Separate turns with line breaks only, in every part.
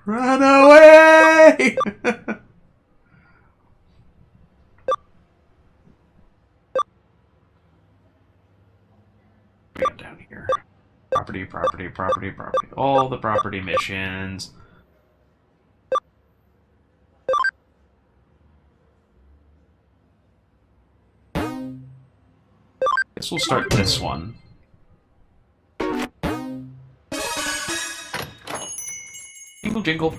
Run away! We got down here. Property, property, property, property. All the property missions. Guess we'll start this one. Jingle, jingle.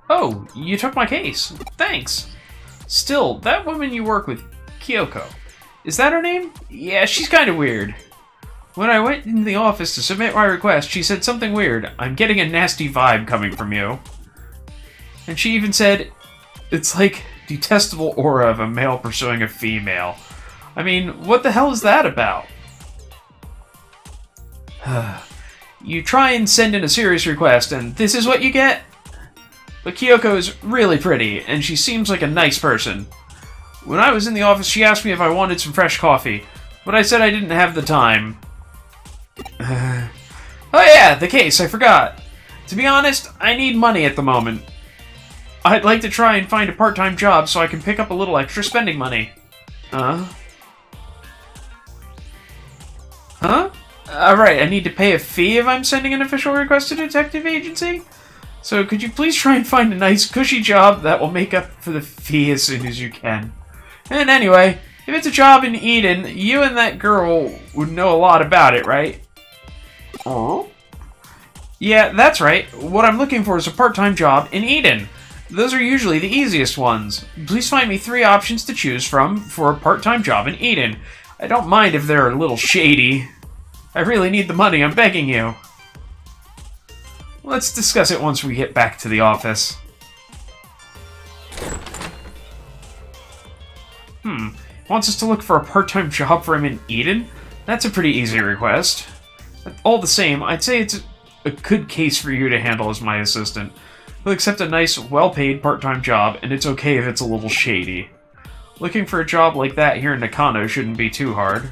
Oh, you took my case. Thanks. Still, that woman you work with, Kyoko, is that her name? Yeah, she's kind of weird. When I went into the office to submit my request, she said something weird. I'm getting a nasty vibe coming from you. And she even said, it's like detestable aura of a male pursuing a female. I mean, what the hell is that about? You try and send in a serious request, and this is what you get? But Kyoko is really pretty, and she seems like a nice person. When I was in the office, she asked me if I wanted some fresh coffee, but I said I didn't have the time. Oh yeah, the case, I forgot. To be honest, I need money at the moment. I'd like to try and find a part-time job so I can pick up a little extra spending money. Huh? Alright, I need to pay a fee if I'm sending an official request to a detective agency? So could you please try and find a nice, cushy job that will make up for the fee as soon as you can? And anyway, if it's a job in Eden, you and that girl would know a lot about it, right? Oh? Yeah, that's right. What I'm looking for is a part-time job in Eden. Those are usually the easiest ones. Please find me 3 options to choose from for a part-time job in Eden. I don't mind if they're a little shady. I really need the money, I'm begging you. Let's discuss it once we get back to the office. Wants us to look for a part-time job for him in Eden? That's a pretty easy request. All the same, I'd say it's a good case for you to handle as my assistant. He'll accept a nice, well-paid part-time job, and it's okay if it's a little shady. Looking for a job like that here in Nakano shouldn't be too hard.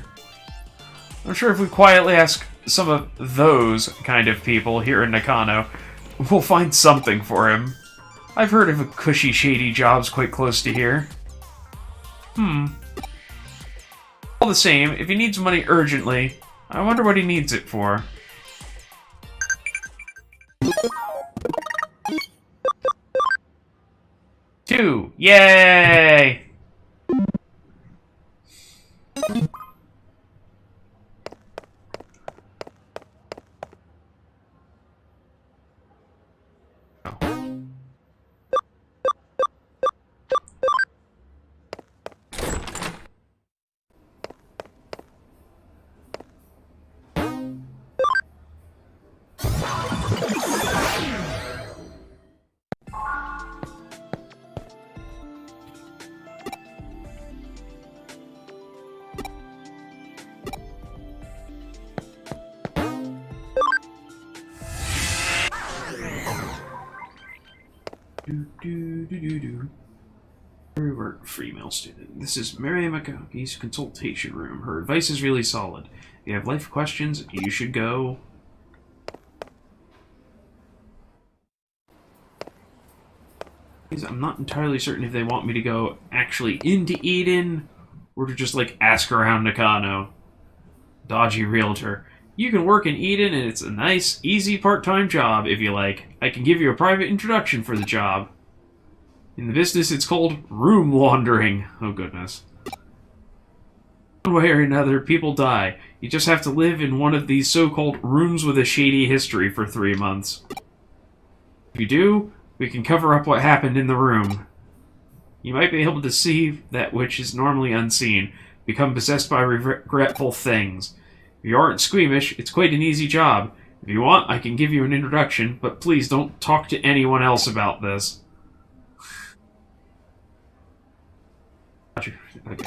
I'm sure if we quietly ask some of those kind of people here in Nakano, we'll find something for him. I've heard of a cushy, shady jobs quite close to here. All the same, if he needs money urgently, I wonder what he needs it for. Two! Yay! Work female student. This is Mary McConkey's consultation room. Her advice is really solid. If you have life questions, you should go. I'm not entirely certain if they want me to go actually into Eden or to just like ask around Nakano. Dodgy realtor. You can work in Eden and it's a nice, easy part-time job if you like. I can give you a private introduction for the job. In the business, it's called room laundering. Oh, goodness. One way or another, people die. You just have to live in one of these so-called rooms with a shady history for 3 months. If you do, we can cover up what happened in the room. You might be able to see that which is normally unseen, become possessed by regretful things. If you aren't squeamish, it's quite an easy job. If you want, I can give you an introduction, but please don't talk to anyone else about this. Okay.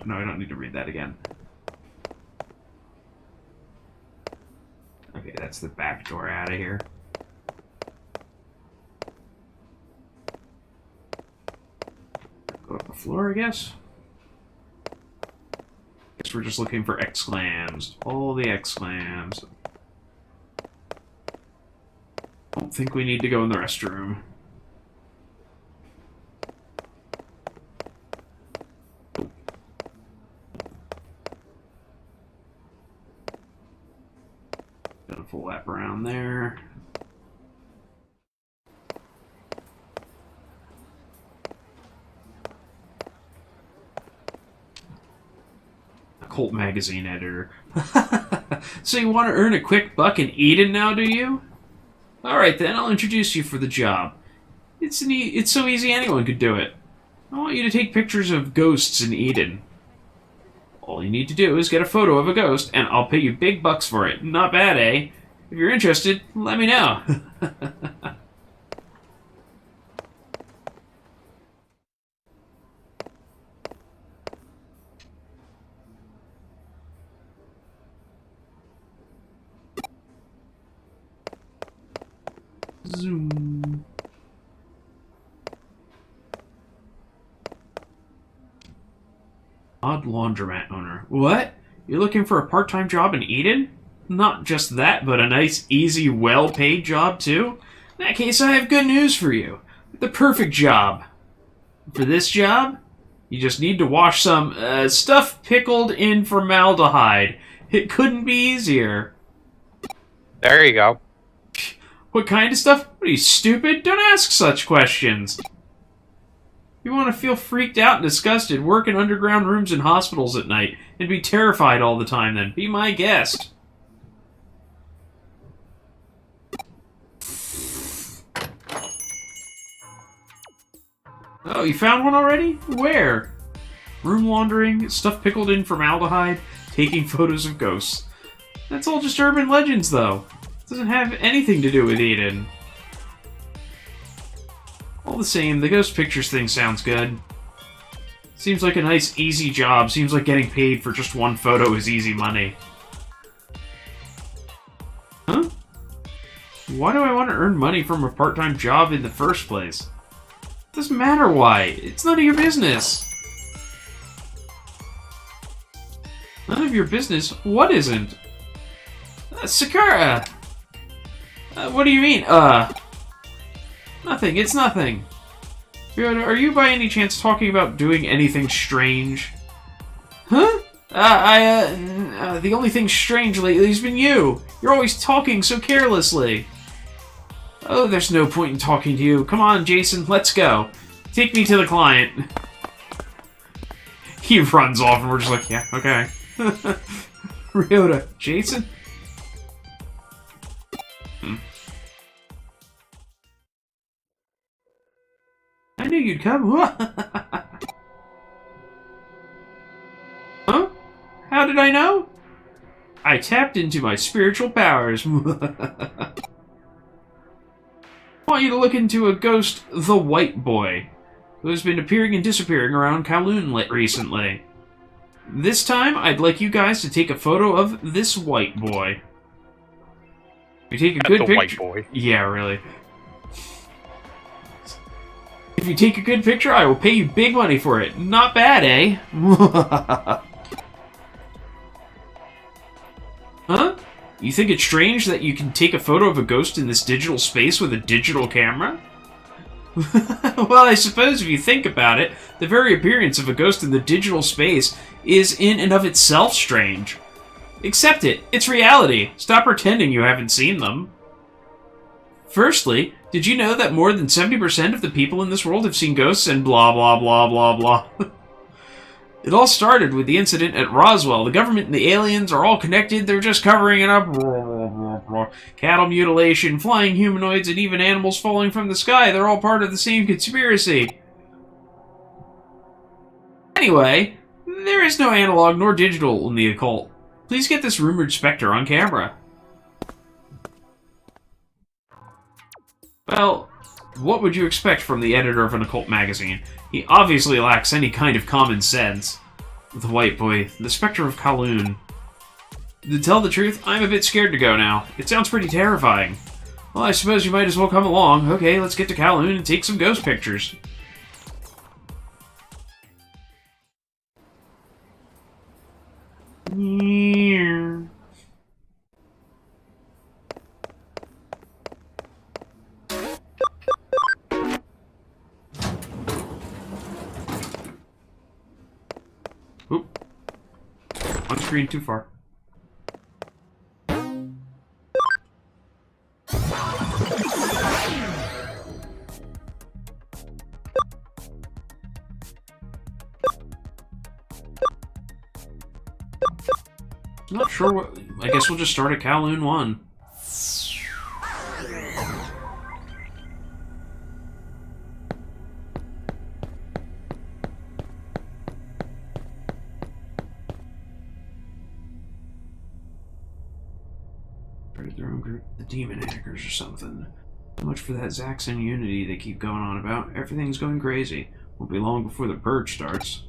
No, I don't need to read that again. Okay, that's the back door out of here. Go up the floor, I guess? Guess we're just looking for exclams. All the exclams. don't think we need to go in the restroom. Got a full lap around there. Cult magazine editor. So you want to earn a quick buck in Eden now, do you? Alright then, I'll introduce you for the job. It's so easy anyone could do it. I want you to take pictures of ghosts in Eden. All you need to do is get a photo of a ghost, and I'll pay you big bucks for it. Not bad, eh? If you're interested, let me know. Zoom. Odd laundromat owner. What? You're looking for a part-time job in Eden? Not just that, but a nice, easy, well-paid job, too? In that case, I have good news for you. The perfect job. For this job, you just need to wash some stuff pickled in formaldehyde. It couldn't be easier.
There you go.
What kind of stuff? What are you, stupid? Don't ask such questions. You want to feel freaked out and disgusted, work in underground rooms in hospitals at night, and be terrified all the time then. Be my guest. Oh, you found one already? Where? Room laundering, stuff pickled in formaldehyde, taking photos of ghosts. That's all just urban legends, though. It doesn't have anything to do with Eden. All the same, the ghost pictures thing sounds good. Seems like a nice, easy job. Seems like getting paid for just one photo is easy money. Huh? Why do I want to earn money from a part-time job in the first place? Doesn't matter why. It's none of your business. None of your business? What isn't? Sakura! What do you mean, Nothing, it's nothing. Ryota, are you by any chance talking about doing anything strange? Huh? The only thing strange lately has been you. You're always talking so carelessly. Oh, there's no point in talking to you. Come on, Jason, let's go. Take me to the client. He runs off and we're just like, yeah, okay. Ryota, Jason? I knew you'd come. Huh? How did I know? I tapped into my spiritual powers. I want you to look into a ghost, the White Boy, who has been appearing and disappearing around Kowloon recently. This time, I'd like you guys to take a photo of this White Boy. If you take a good picture...
White Boy.
Yeah, really. If you take a good picture, I will pay you big money for it. Not bad, eh? Huh? You think it's strange that you can take a photo of a ghost in this digital space with a digital camera? Well, I suppose if you think about it, the very appearance of a ghost in the digital space is in and of itself strange. Accept it. It's reality. Stop pretending you haven't seen them. Firstly, did you know that more than 70% of the people in this world have seen ghosts and blah blah blah blah blah? It all started with the incident at Roswell. The government and the aliens are all connected, they're just covering it up. Cattle mutilation, flying humanoids, and even animals falling from the sky, they're all part of the same conspiracy. Anyway, there is no analog nor digital in the occult. Please get this rumored specter on camera. Well, what would you expect from the editor of an occult magazine? He obviously lacks any kind of common sense. The White Boy, the Spectre of Kowloon. To tell the truth, I'm a bit scared to go now. It sounds pretty terrifying. Well, I suppose you might as well come along. Okay, let's get to Kowloon and take some ghost pictures. On screen too far. Not sure what. I guess we'll just start at Kowloon 1. Their own group, the demon hackers or something. So much for that Zaxxon unity they keep going on about. Everything's going crazy. Won't be long before the purge starts.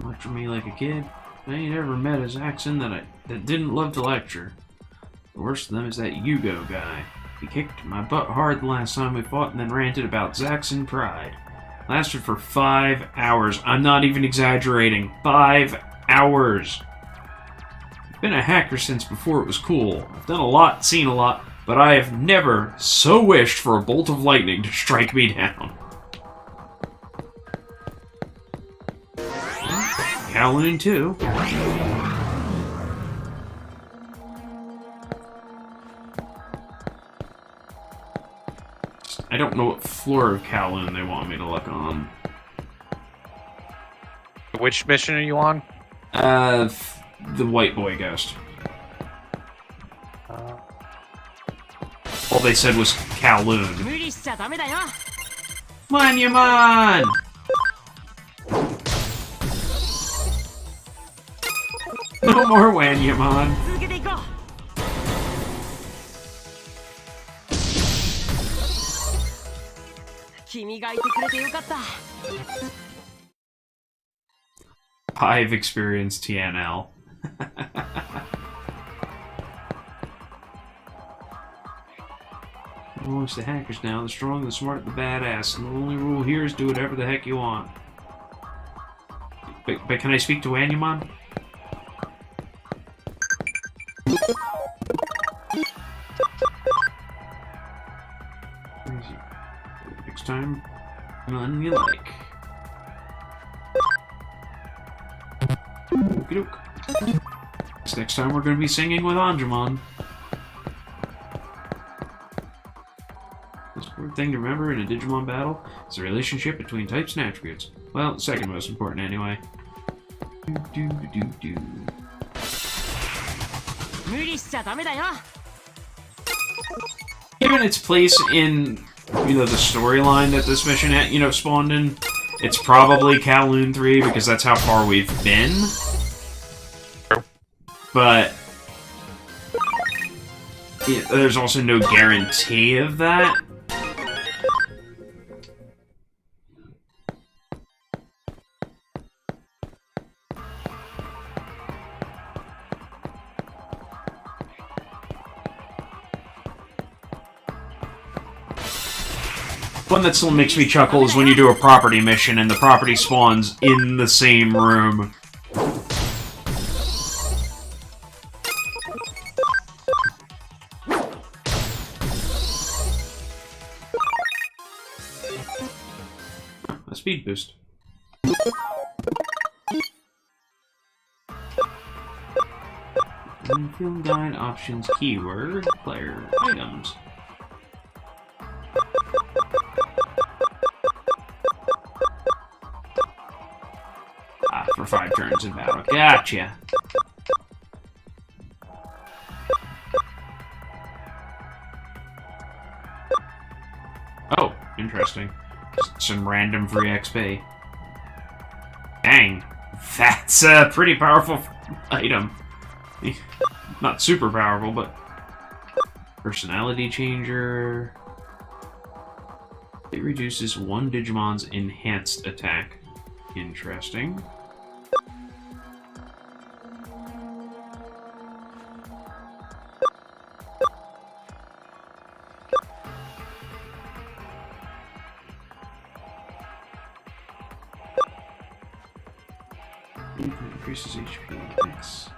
Lecture me like a kid. I ain't ever met a Zaxxon that didn't love to lecture. The worst of them is that Yugo guy. He kicked my butt hard the last time we fought and then ranted about Zaxxon pride. Lasted for 5 hours. I'm not even exaggerating. 5 hours. I've been a hacker since before it was cool. I've done a lot, seen a lot, but I have never so wished for a bolt of lightning to strike me down. Kowloon 2. I don't know what floor of Kowloon they want me to look on.
Which mission are you on?
The white boy ghost. All they said was Kowloon. Monument! No more Wanyamon. I've experienced TNL. Oh, it's the hackers now. The strong, the smart, the badass. And the only rule here is do whatever the heck you want. But can I speak to Wanyamon? Next time, none you like. Okey-doke. Next time we're going to be singing with Anjumon. This important thing to remember in a Digimon battle is the relationship between types and attributes. Well, second most important anyway. Given its place in, the storyline that this mission had, spawned in, it's probably Kowloon 3 because that's how far we've been. But there's also no guarantee of that. One that still makes me chuckle is when you do a property mission and the property spawns in the same room. A speed boost. Infield guide options keyword player items. For 5 turns in battle. Gotcha. Oh, interesting. Just some random free XP. Dang. That's a pretty powerful item. Not super powerful, but... Personality changer. It reduces one Digimon's enhanced attack. Interesting. Increases HP. Thanks.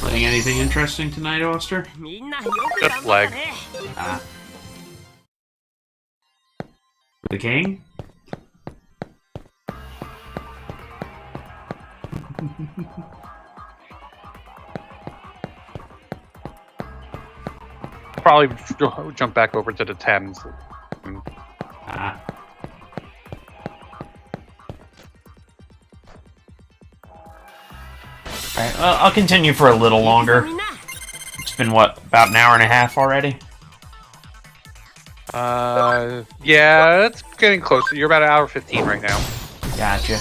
Playing anything interesting tonight, Oster?
Just leg.
Ah. The king?
Probably jump back over to the 10s.
Ah. Alright, well, I'll continue for a little longer. It's been, what, about an hour and a half already?
Yeah, it's getting close. You're about 1:15 right now.
Gotcha.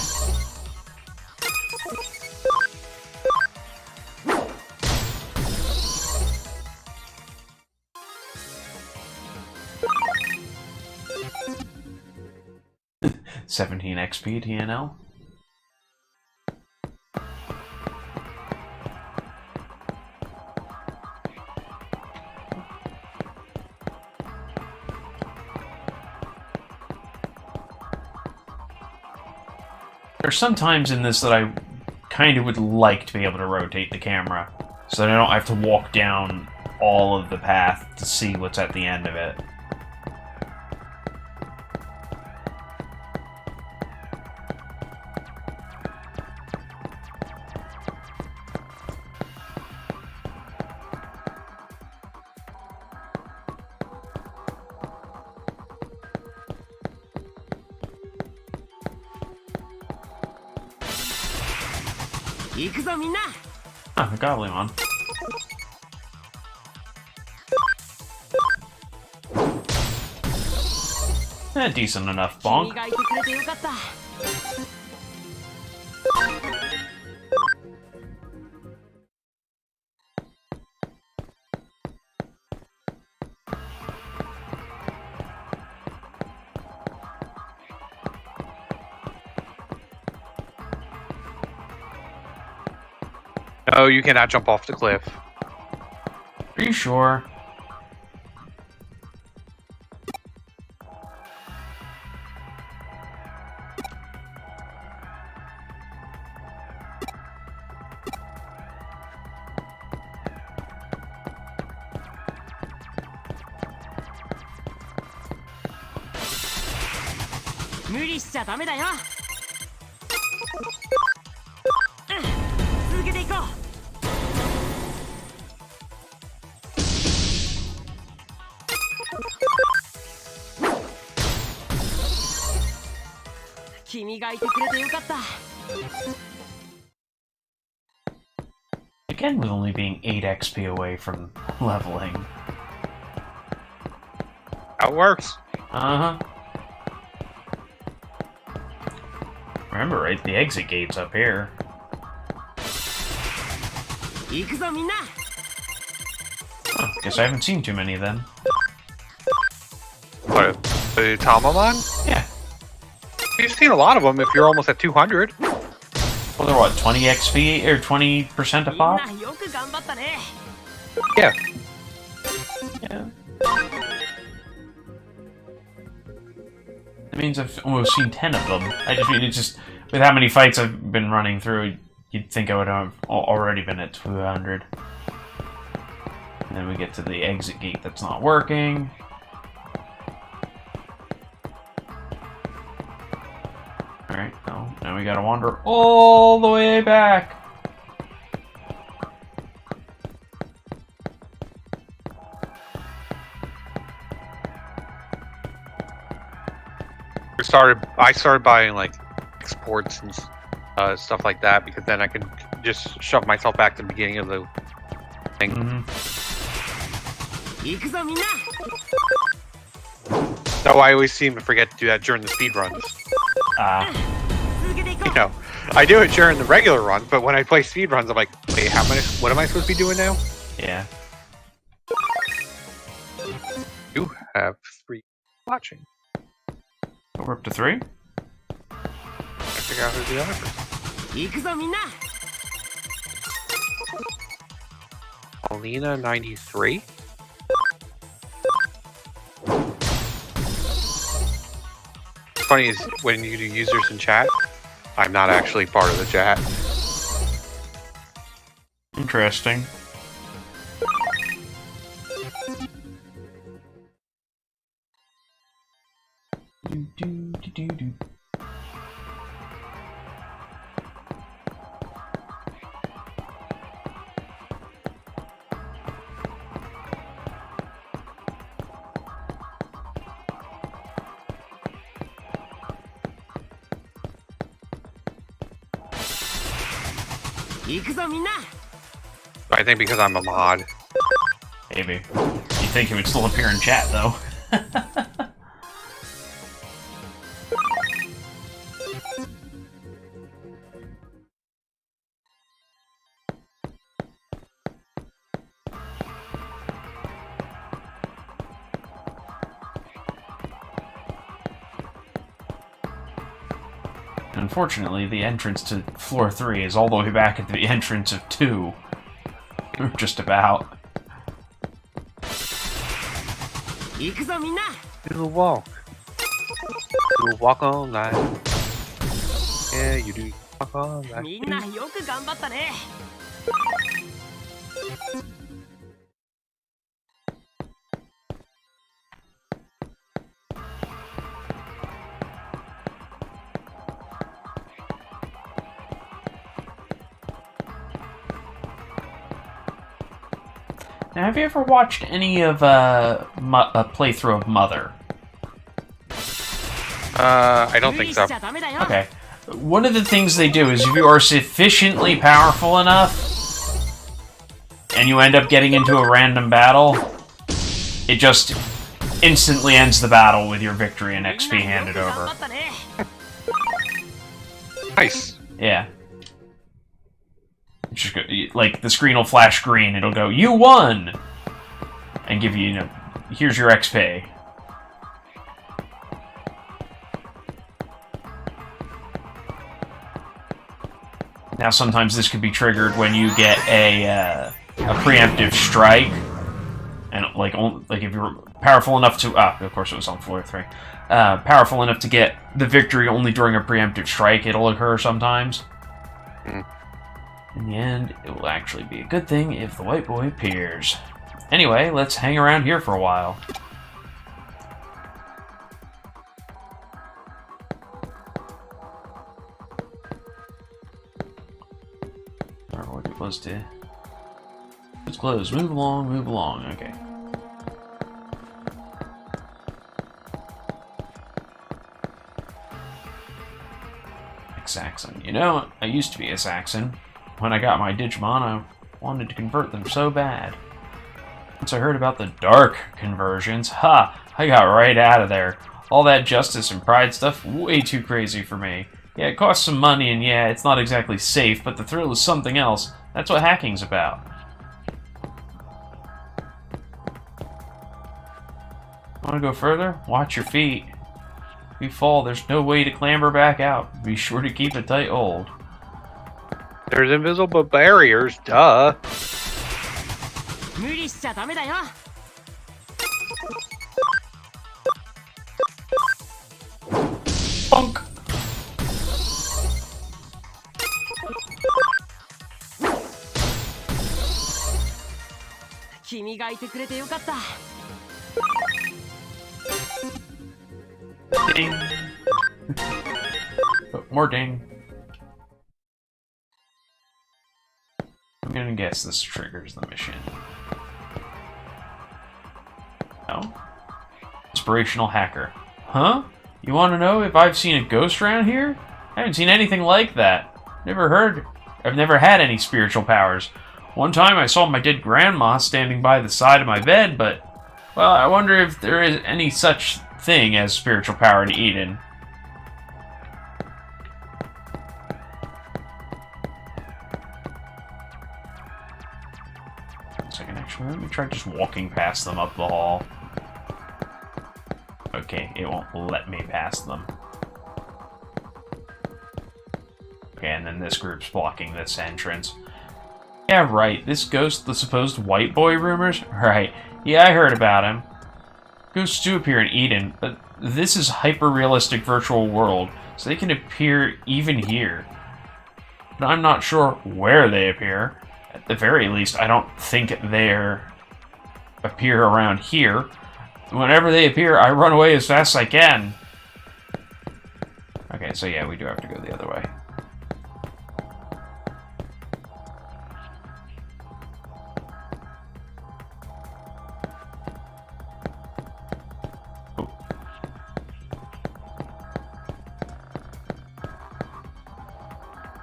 $17 XP TNL. There's some times in this that I kind of would like to be able to rotate the camera, so that I don't have to walk down all of the path to see what's at the end of it. Ah, a Goblin. Decent enough bonk.
No, you cannot jump off the cliff.
Are you sure? Again, with only being 8 XP away from leveling.
How it works.
Uh-huh. Remember, right? The exit gate's up here. Oh, guess I haven't seen too many then.
What, the Tamamon?
Yeah.
You've seen a lot of them if you're almost at 200.
Well, they're what, 20 XP or 20% a pop?
Yeah.
Yeah. That means I've almost seen 10 of them. I just mean, it's just, with how many fights I've been running through, you'd think I would have already been at 200. And then we get to the exit gate that's not working. Alright, now we gotta wander all the way back.
I started buying like exports and stuff like that because then I could just shove myself back to the beginning of the thing. Though I always seem to forget to do that during the speed runs. You know, I do it during the regular runs, but when I play speed runs, I'm like, wait, what am I supposed to be doing now?
Yeah.
You have 3 watching.
We're up to 3?
I figure out who's the other person. Alina 93. What's funny is when you do users in chat, I'm not actually part of the chat.
Interesting.
I think because I'm a mod.
Maybe. You think it would still appear in chat, though. Unfortunately, the entrance to floor 3 is all the way back at the entrance of 2. Or just about.
You'll walk. You'll walk all night. Yeah, you do walk all night.
Now, have you ever watched any of a playthrough of Mother?
I don't think so.
Okay. One of the things they do is if you are sufficiently powerful enough and you end up getting into a random battle, it just instantly ends the battle with your victory and XP handed over.
Nice.
Yeah. Just go, like, the screen will flash green, it'll go, "You won!" And give you, you know, here's your XP. Now, sometimes this could be triggered when you get a preemptive strike, and like if you're powerful enough to of course it was on floor 3, powerful enough to get the victory only during a preemptive strike, it'll occur sometimes. In the end, it will actually be a good thing if the white boy appears. Anyway, let's hang around here for a while. Or what it was to... It's closed. Move along, okay. Saxon. You know, I used to be a Saxon. When I got my Digimon, I wanted to convert them so bad. Once I heard about the dark conversions, I got right out of there. All that justice and pride stuff, way too crazy for me. Yeah, it costs some money, and yeah, it's not exactly safe, but the thrill is something else. That's what hacking's about. Want to go further? Watch your feet. If you fall, there's no way to clamber back out. Be sure to keep a tight hold.
There's invisible barriers, duh.
Punk! Ding! Oh, more ding. I'm gonna guess this triggers the mission. No? Inspirational hacker. Huh? You want to know if I've seen a ghost around here? I haven't seen anything like that. I've never had any spiritual powers. One time I saw my dead grandma standing by the side of my bed, but, well, I wonder if there is any such thing as spiritual power in Eden. Second, actually, let me try just walking past them up the hall. Okay, it won't let me pass them. Okay, and then this group's blocking this entrance. Yeah, right, this ghost, the supposed white boy rumors? Right, yeah, I heard about him. Ghosts do appear in Eden, but this is hyper-realistic virtual world, so they can appear even here. But I'm not sure where they appear. At the very least, I don't think they appear around here. Whenever they appear, I run away as fast as I can. Okay, so yeah, we do have to go the other way. Oh.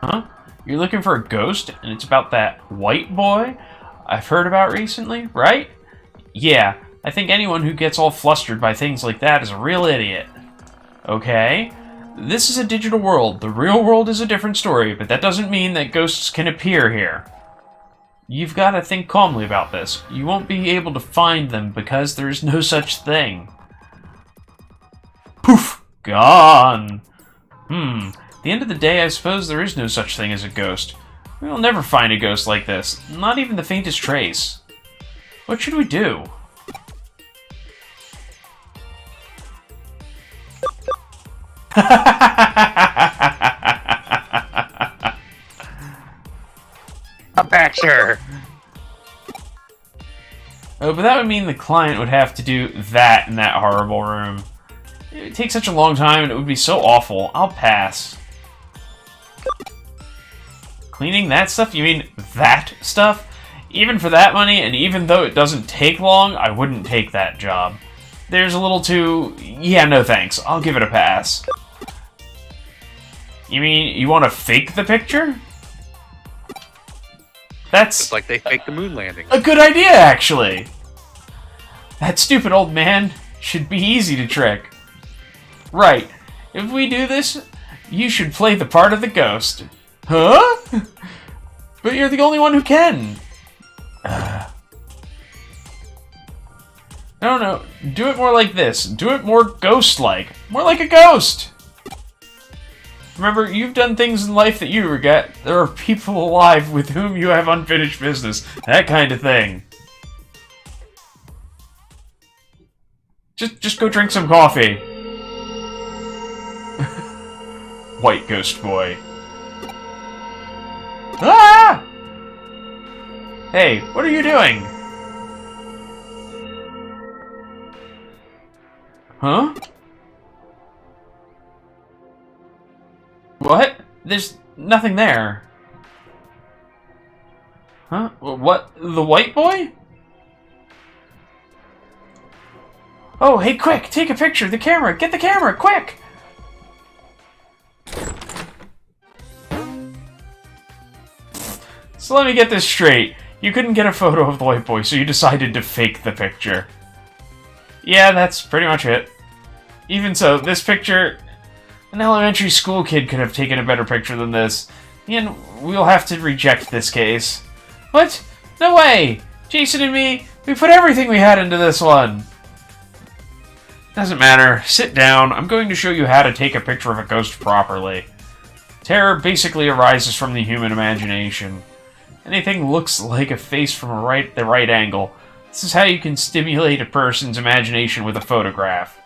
Huh? You're looking for a ghost, and it's about that white boy I've heard about recently, right? Yeah. I think anyone who gets all flustered by things like that is a real idiot. Okay? This is a digital world. The real world is a different story, but that doesn't mean that ghosts can appear here. You've got to think calmly about this. You won't be able to find them because there is no such thing. Poof! Gone! At the end of the day, I suppose there is no such thing as a ghost. We'll never find a ghost like this. Not even the faintest trace. What should we do?
A picture.
Oh, but that would mean the client would have to do that in that horrible room. It would take such a long time and it would be so awful. I'll pass. Cleaning that stuff? You mean that stuff? Even for that money, and even though it doesn't take long, I wouldn't take that job. There's a little too... Yeah, no thanks. I'll give it a pass. You mean you want to fake the picture? That's...
Just like they faked the moon landing.
a good idea, actually! That stupid old man should be easy to trick. Right. If we do this, you should play the part of the ghost. Huh? But you're the only one who can. No, do it more like this. Do it more ghost-like. More like a ghost! Remember, you've done things in life that you regret. There are people alive with whom you have unfinished business. That kind of thing. Just go drink some coffee. White ghost boy. Ah! Hey, what are you doing? Huh? What? There's nothing there. Huh? What? The white boy? Oh, hey, quick! Take a picture! The camera! Get the camera! Quick! So let me get this straight. You couldn't get a photo of the white boy, so you decided to fake the picture. Yeah, that's pretty much it. Even so, this picture... An elementary school kid could have taken a better picture than this. Ian, we'll have to reject this case. What? No way! Jason and me, we put everything we had into this one! Doesn't matter. Sit down. I'm going to show you how to take a picture of a ghost properly. Terror basically arises from the human imagination. Anything looks like a face from the right angle. This is how you can stimulate a person's imagination with a photograph.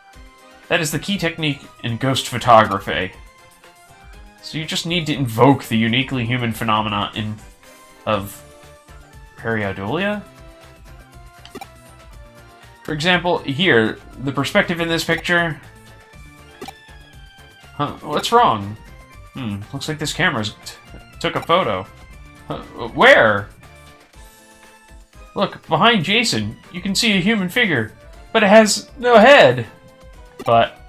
That is the key technique in ghost photography. So you just need to invoke the uniquely human phenomena of pareidolia? For example, here, the perspective in this picture... Huh, what's wrong? Looks like this camera took a photo. Where? Look, behind Jason, you can see a human figure, but it has no head. But...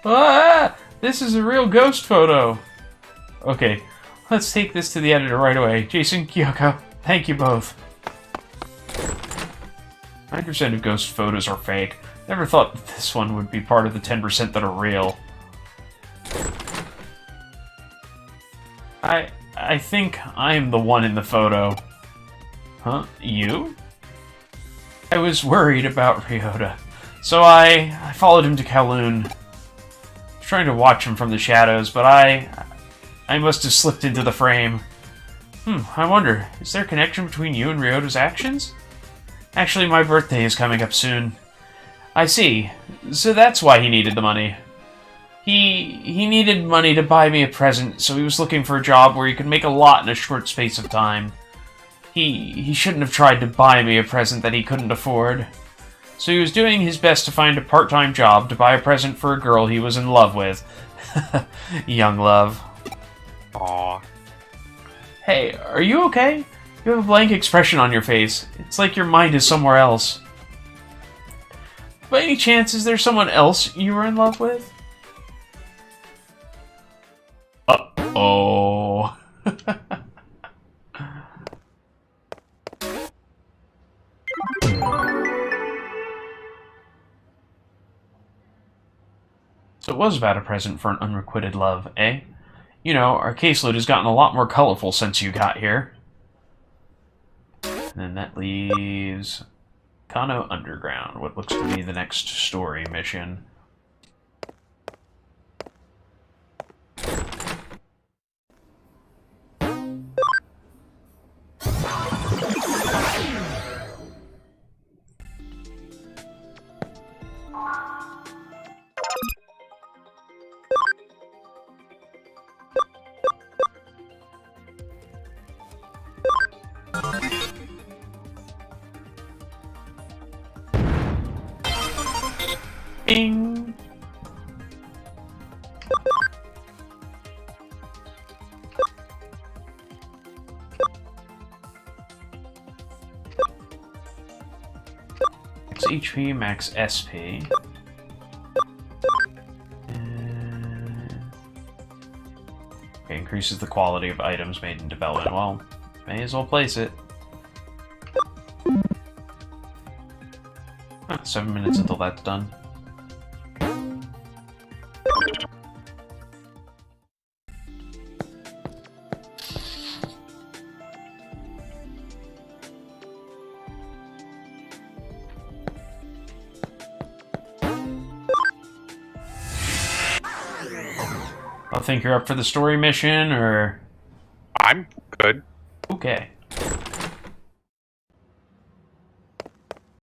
Ah! This is a real ghost photo. Okay, let's take this to the editor right away. Jason, Kyoko, thank you both. 9% of ghost photos are fake. Never thought that this one would be part of the 10% that are real. I think I'm the one in the photo. Huh? You? I was worried about Ryota, so I followed him to Kowloon. I was trying to watch him from the shadows, but I must have slipped into the frame. I wonder, is there a connection between you and Ryota's actions? Actually, my birthday is coming up soon. I see. So that's why he needed the money. He needed money to buy me a present, so he was looking for a job where he could make a lot in a short space of time. He shouldn't have tried to buy me a present that he couldn't afford. So he was doing his best to find a part-time job to buy a present for a girl he was in love with. Young love.
Aww.
Hey, are you okay? You have a blank expression on your face. It's like your mind is somewhere else. By any chance, is there someone else you were in love with? Uh-oh. So it was about a present for an unrequited love, eh? You know, our caseload has gotten a lot more colorful since you got here. And then that leaves Kano Underground, what looks to be the next story mission. Bing! Max HP, max SP. Okay, increases the quality of items made in development. Well, may as well place it. 7 minutes until that's done. I think you're up for the story mission, or...
I'm good.
Okay.